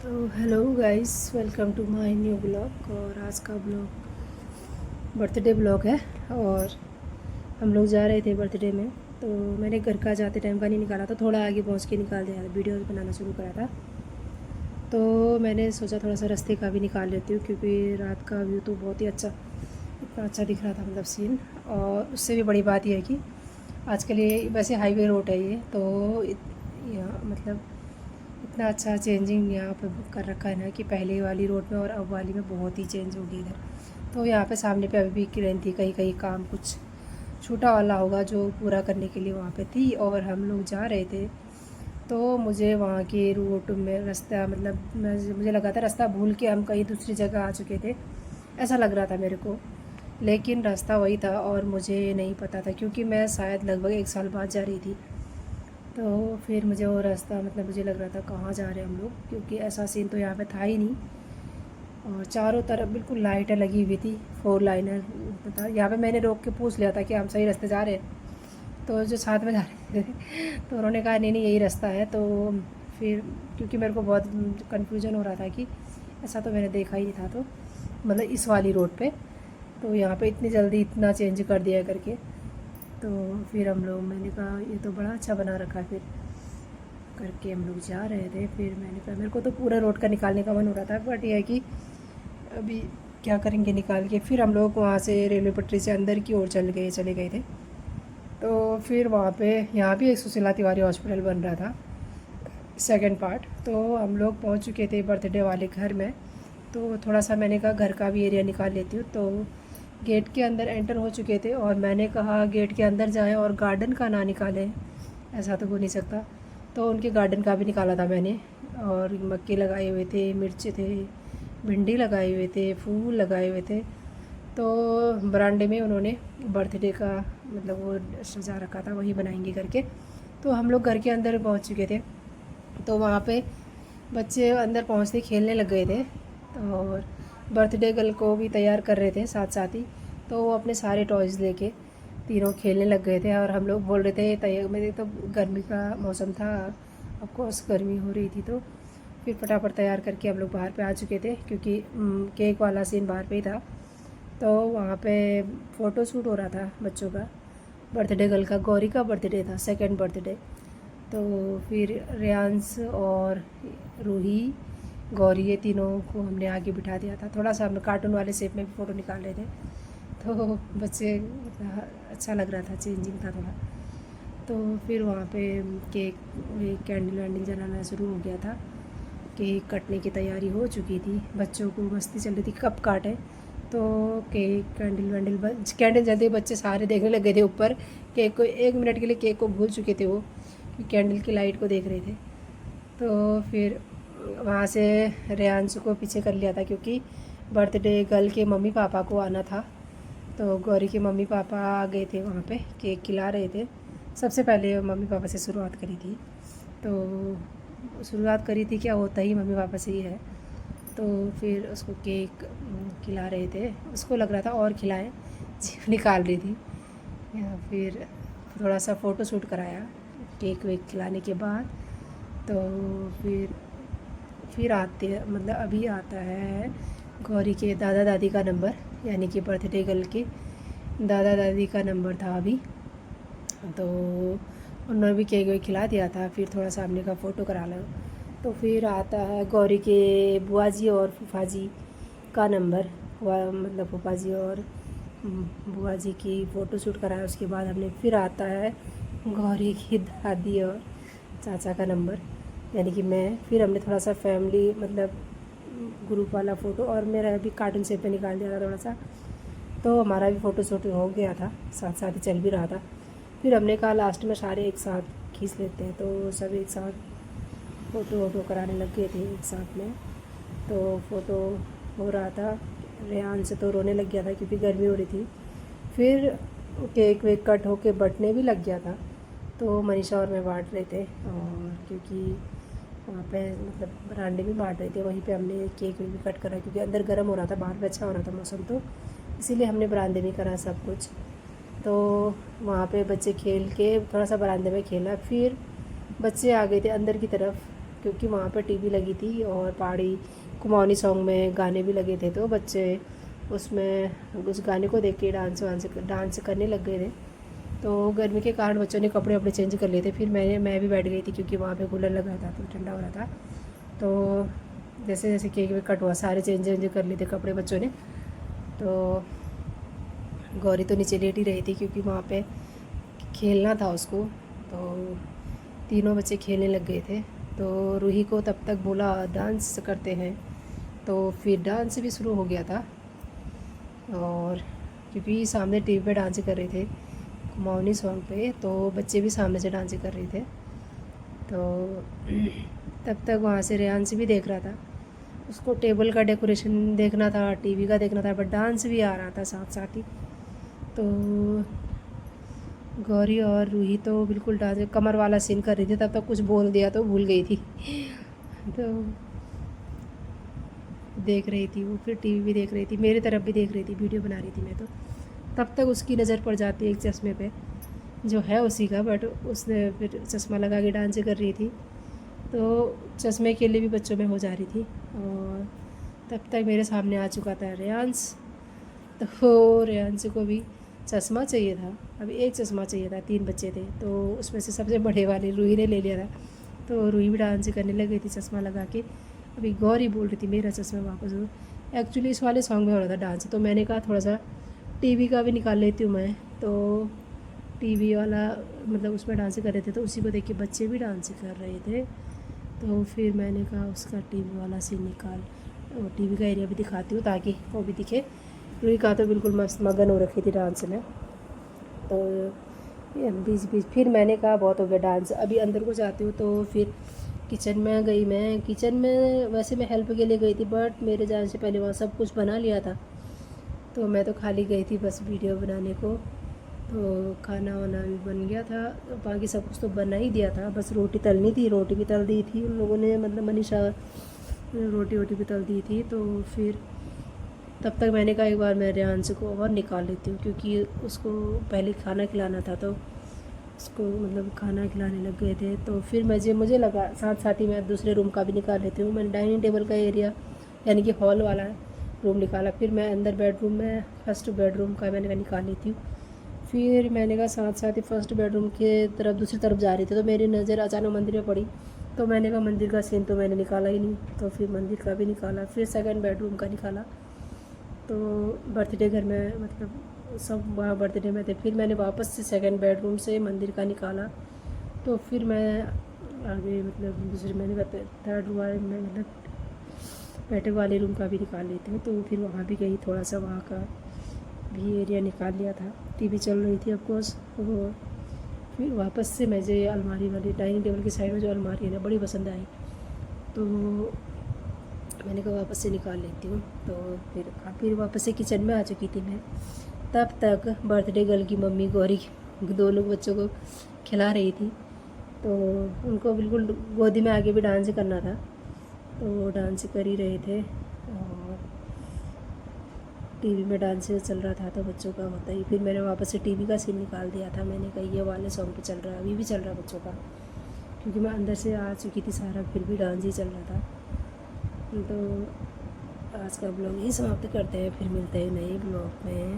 तो hello guys, welcome to my new blog. और आज का ब्लॉग बर्थडे ब्लॉग है। और हम लोग जा रहे थे बर्थडे में, तो मैंने घर का जाते टाइम का नहीं निकाला, तो थोड़ा आगे पहुंच के निकाल दिया, वीडियो बनाना शुरू करा था। तो मैंने सोचा थोड़ा सा रास्ते का भी निकाल लेती हूँ, क्योंकि रात का व्यू तो बहुत ही अच्छा, इतना अच्छा दिख रहा था, मतलब सीन। और उससे भी बड़ी बात यह है कि आजकल ये वैसे हाईवे रोड है ये, तो यहाँ मतलब इतना अच्छा चेंजिंग यहाँ पे कर रखा है ना, कि पहले वाली रोड में और अब वाली में बहुत ही चेंज हो गई इधर। तो यहाँ पे सामने पे अभी भी क्रेन थी, कहीं कहीं काम कुछ छोटा वाला होगा जो पूरा करने के लिए वहाँ पे थी। और हम लोग जा रहे थे, तो मुझे वहाँ के रूट में रास्ता, मतलब मुझे लगा था रास्ता भूल के हम कहीं दूसरी जगह आ चुके थे, ऐसा लग रहा था मेरे को। लेकिन रास्ता वही था और मुझे नहीं पता था, क्योंकि मैं शायद लगभग 1 साल बाद जा रही थी। तो फिर मुझे वो रास्ता, मतलब मुझे लग रहा था कहाँ जा रहे हैं हम लोग, क्योंकि ऐसा सीन तो यहाँ पे था ही नहीं। और चारों तरफ बिल्कुल लाइटें लगी हुई थी, 4 लाइनर पता। यहाँ पे मैंने रोक के पूछ लिया था कि हम सही रास्ते जा रहे हैं, तो जो साथ में जा रहे थे तो उन्होंने कहा नहीं नहीं, यही रास्ता है। तो फिर क्योंकि मेरे को बहुत कन्फ्यूजन हो रहा था कि ऐसा तो मैंने देखा ही नहीं था, तो मतलब इस वाली रोड पे, तो यहाँ पे इतनी जल्दी इतना चेंज कर दिया करके। तो फिर हम लोग, मैंने कहा ये तो बड़ा अच्छा बना रखा है, फिर करके हम लोग जा रहे थे। फिर मैंने कहा मेरे को तो पूरा रोड का निकालने का मन हो रहा था, बट यह है कि अभी क्या करेंगे निकाल के। फिर हम लोग वहाँ से रेलवे पटरी से अंदर की ओर चले गए थे। तो फिर वहाँ पे यहाँ भी एक सुशीला तिवारी हॉस्पिटल बन रहा था, सेकंड पार्ट। तो हम लोग पहुँच चुके थे बर्थडे वाले घर में। तो थोड़ा सा मैंने कहा घर का भी एरिया निकाल लेती हूँ। तो गेट के अंदर एंटर हो चुके थे, और मैंने कहा गेट के अंदर जाएं और गार्डन का ना निकालें, ऐसा तो हो नहीं सकता। तो उनके गार्डन का भी निकाला था मैंने। और मक्के लगाए हुए थे, मिर्च थे, भिंडी लगाए हुए थे, फूल लगाए हुए थे। तो बरामदे में उन्होंने बर्थडे का मतलब वो सजा रखा था, वही बनाएंगे करके। तो हम लोग घर के अंदर पहुंच चुके थे। तो वहाँ पे बच्चे अंदर पहुँचते खेलने लग गए थे, और बर्थडे गर्ल को भी तैयार कर रहे थे साथ साथ ही। तो वो अपने सारे टॉयज़ लेके तीनों खेलने लग गए थे, और हम लोग बोल रहे थे तैयार, मेरे तो गर्मी का मौसम था, ऑफकोर्स गर्मी हो रही थी। तो फिर फटाफट तैयार करके हम लोग बाहर पे आ चुके थे, क्योंकि केक वाला सीन बाहर पे ही था। तो वहाँ पे फ़ोटो शूट हो रहा था बच्चों का, बर्थडे गर्ल का, गौरी का बर्थडे था, सेकंड बर्थडे। तो फिर रेयांश और रूही, गौरी, ये तीनों को हमने आगे बिठा दिया था। थोड़ा सा हम कार्टून वाले शेप में भी फ़ोटो निकाल रहे थे, तो बच्चे अच्छा लग रहा था, चेंजिंग था थोड़ा। तो फिर वहाँ पे केक, कैंडल वैंडल जलाना शुरू हो गया था। केक कटने की तैयारी हो चुकी थी, बच्चों को मस्ती चल रही थी कब काटे। तो केक कैंडल वैंडल कैंडल जलते ही बच्चे सारे देखने लग गए थे ऊपर केक को। 1 मिनट के लिए केक को भूल चुके थे वो, कि कैंडल की लाइट को देख रहे थे। तो फिर वहाँ से रेयांश को पीछे कर लिया था, क्योंकि बर्थडे गर्ल के मम्मी पापा को आना था। तो गौरी के मम्मी पापा आ गए थे, वहाँ पे केक खिला रहे थे। सबसे पहले मम्मी पापा से शुरुआत करी थी। तो शुरुआत करी थी, क्या होता ही मम्मी पापा से ही है। तो फिर उसको केक खिला रहे थे, उसको लग रहा था और खिलाएं, जीभ निकाल रही थी। या फिर थोड़ा सा फ़ोटो शूट कराया केक वेक खिलाने के बाद। तो फिर आते, मतलब अभी आता है गौरी के दादा दादी का नंबर, यानी कि बर्थडे गर्ल के दादा दादी का नंबर था अभी। तो उन्होंने भी केक वेक खिला दिया था। फिर थोड़ा सामने का फ़ोटो करा लो। तो फिर आता है गौरी के बुआ जी और फूफा जी का नंबर, मतलब फूफा जी और बुआ जी की फ़ोटो शूट कराया। उसके बाद हमने फिर आता है गौरी की दादी और चाचा का नंबर, यानी कि मैं। फिर हमने थोड़ा सा फैमिली, मतलब ग्रुप वाला फ़ोटो, और मेरा भी कार्टून शेप पे निकाल दिया था थोड़ा सा। तो हमारा भी फ़ोटो शूट हो गया था, साथ साथ ही चल भी रहा था। फिर हमने कहा लास्ट में सारे एक साथ खींच लेते हैं, तो सब एक साथ फ़ोटो वोटो कराने लग गए थे एक साथ में। तो फ़ोटो हो रहा था, रेहान से तो रोने लग गया था, क्योंकि गर्मी हो रही थी। फिर केक वेक कट होके बंटने भी लग गया था। तो मनीषा और मैं बांट रहे थे, और क्योंकि वहाँ पे मतलब बरामदे में बांट रहे थे, वहीं पे हमने केक भी कट करा, क्योंकि अंदर गर्म हो रहा था, बाहर पे अच्छा हो रहा था मौसम, तो इसीलिए हमने बरामदे में करा सब कुछ। तो वहाँ पे बच्चे खेल के थोड़ा सा बरामदे में खेला। फिर बच्चे आ गए थे अंदर की तरफ क्योंकि वहाँ पर टीवी लगी थी और पहाड़ी कुमाऊनी सॉन्ग में गाने भी लगे थे, तो बच्चे उसमें उस गाने को देख के डांस करने लग गए थे। तो गर्मी के कारण बच्चों ने कपड़े अपने चेंज कर लिए थे। फिर मैं भी बैठ गई थी क्योंकि वहाँ पे कूलर लगा था तो ठंडा हो रहा था। तो जैसे जैसे केक वेक कट हुआ सारे चेंज कर लिए थे कपड़े बच्चों ने। तो गौरी तो नीचे लेट ही रही थी क्योंकि वहाँ पे खेलना था उसको। तो तीनों बच्चे खेलने लग गए थे। तो रूही को तब तक बोला डांस करते हैं, तो फिर डांस भी शुरू हो गया था। और क्योंकि सामने टीवी पे डांस कर रहे थे कुमाऊनी सॉन्ग पे, तो बच्चे भी सामने से डांस कर रहे थे। तो तब तक वहाँ से रेयांश भी देख रहा था, उसको टेबल का डेकोरेशन देखना था, टीवी का देखना था, बट डांस भी आ रहा था साथ साथ ही। तो गौरी और रूही तो बिल्कुल डांस कमर वाला सीन कर रही थी, तब तक कुछ बोल दिया तो भूल गई थी। तो देख रही थी वो, फिर टीवी भी देख रही थी, मेरी तरफ भी देख रही थी, वीडियो बना रही थी मैं। तो तब तक उसकी नज़र पड़ जाती है एक चश्मे पे जो है उसी का, बट उसने फिर चश्मा लगा के डांस कर रही थी। तो चश्मे के लिए भी बच्चों में हो जा रही थी। और तब तक मेरे सामने आ चुका था रेयांश। तो रेयांश को भी चश्मा चाहिए था, अभी एक चश्मा चाहिए था, 3 बच्चे थे, तो उसमें से सबसे बड़े वाले रूही ने ले लिया था। तो रूही भी डांस करने लग गई थी चश्मा लगा के। अभी गौरी बोल रही थी मेरा चश्मा वापस दो। एक्चुअली इस वाले सॉन्ग में हो रहा था डांस, तो मैंने कहा थोड़ा सा टीवी का भी निकाल लेती हूँ मैं। तो टीवी वाला मतलब उसमें डांस कर रहे थे, तो उसी को देख के बच्चे भी डांस कर रहे थे। तो फिर मैंने कहा उसका टीवी वाला सीन निकाल और टीवी का एरिया भी दिखाती हूँ ताकि वो भी दिखे। रूही का तो बिल्कुल मस्त मगन हो रखी थी डांस में। तो बीच बीच फिर मैंने कहा बहुत हो गया डांस, अभी अंदर को जाती हूँ। तो फिर किचन में गई मैं। किचन में वैसे मैं हेल्प के लिए गई थी, बट मेरे जाने से पहले वहाँ सब कुछ बना लिया था। तो मैं तो खाली गई थी बस वीडियो बनाने को। तो खाना वाना भी बन गया था, तो बाकी सब कुछ तो बना ही दिया था, बस रोटी तलनी थी। रोटी भी तल दी थी उन लोगों ने, मतलब मनीषा रोटी भी तल दी थी। तो फिर तब तक मैंने कहा एक बार मैं रेयांश को और निकाल लेती हूँ, क्योंकि उसको पहले खाना खिलाना था, तो उसको मतलब खाना खिलाने लग गए थे। तो फिर मुझे लगा साथ साथ ही मैं दूसरे रूम का भी निकाल लेती हूँ। मैंने डाइनिंग टेबल का एरिया यानी कि हॉल वाला रूम निकाला। फिर मैं अंदर बेडरूम में फर्स्ट बेडरूम का मैंने कहा निकाल लेती हूँ। फिर मैंने कहा साथ साथ ही फर्स्ट बेडरूम के तरफ दूसरी तरफ जा रही थी, तो मेरी नज़र अचानक मंदिर में पड़ी। तो मैंने कहा मंदिर का सीन तो मैंने निकाला ही नहीं, तो फिर मंदिर का भी निकाला। फिर सेकंड बेडरूम का निकाला। तो बर्थडे घर में मतलब सब वहाँ बर्थडे में थे। फिर मैंने वापस से सेकंड बेडरूम से मंदिर का निकाला। तो फिर मैं आगे मतलब दूसरे मैंने बताया थर्ड वाले में मतलब बैठक वाले रूम का भी निकाल लेते हैं। तो फिर वहाँ भी गई, थोड़ा सा वहाँ का भी एरिया निकाल लिया था। टीवी चल रही थी ऑफकोर्स। वो फिर वापस से मुझे अलमारी वाली डाइनिंग टेबल की साइड में जो अलमारी है ना बड़ी पसंद आई, तो मैंने कहा वापस से निकाल लेती हूँ। तो फिर वापस से किचन में आ चुकी थी मैं। तब तक बर्थडे गर्ल की मम्मी गौरी दोनों बच्चों को खिला रही थी। तो उनको बिल्कुल गोदी में आके भी डांस करना था, तो वो डांस कर ही रहे थे। और टीवी में डांस चल रहा था, तो बच्चों का होता ही। फिर मैंने वापस से टीवी का सीन निकाल दिया था। मैंने कहा ये वाले सॉन्ग पे चल रहा है, अभी भी चल रहा है बच्चों का, क्योंकि मैं अंदर से आ चुकी थी सारा, फिर भी डांस ही चल रहा था। तो आज का ब्लॉग यही समाप्त करते हैं, फिर मिलते हैं नए ब्लॉग में।